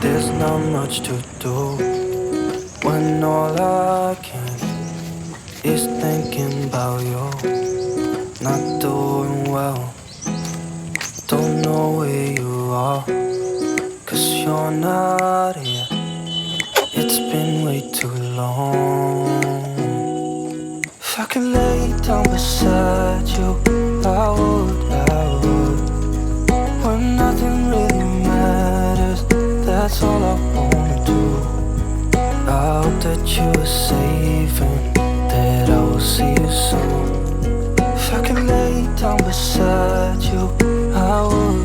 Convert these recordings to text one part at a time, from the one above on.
There's not much to do when all I can is thinking about you. Not doing well, don't know where you are, 'cause you're not here. It's been way too long. If I could lay down beside you, I would. When nothing really matters, that's all I wanna do. I hope that you are safe and that I will see you soon. If I could lay down beside you, I would.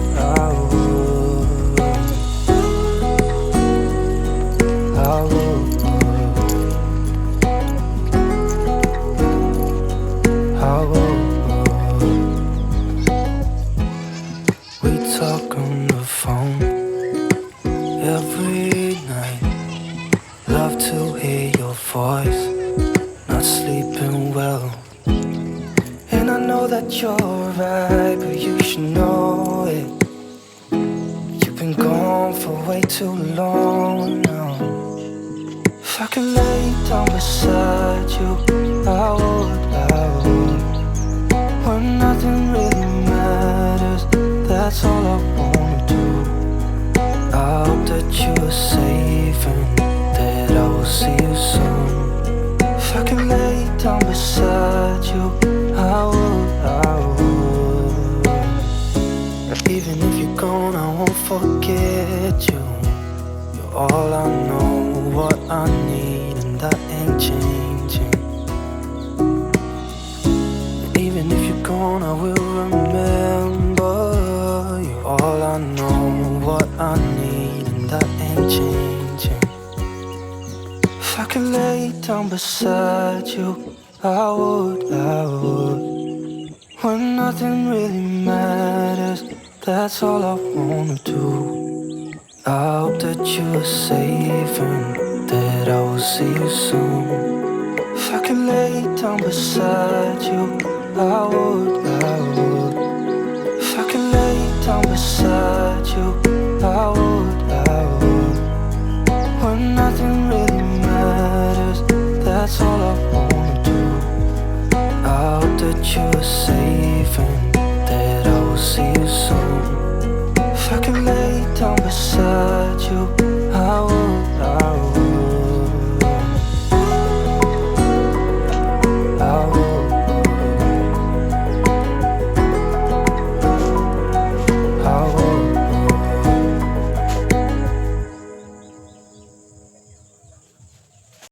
We talk on the phone every night. Love to hear your voice. Not sleeping well, and I know that you're right, but you should know it. You've been gone for way too long now. If I could lay down beside you, I would. When nothing really matters, that's all I wanna do. I hope that you are safe and that I will see you soon. If I could lay down beside you, I would. Even if you're gone, I won't forget you. You're all I know, what I need, and that ain't changing. Even if you're gone, I will remember. You're all I know, what I need, and that ain't changing. If I could lay down beside you, I would. When nothing really matters, that's all I wanna do. I hope that you are safe and that I will see you soon. If I could lay down beside you, I would. If I could lay down beside you, I would. When nothing really matters, that's all I wanna do. I hope that you are safe and that I will see you soon. If I could lay down beside you,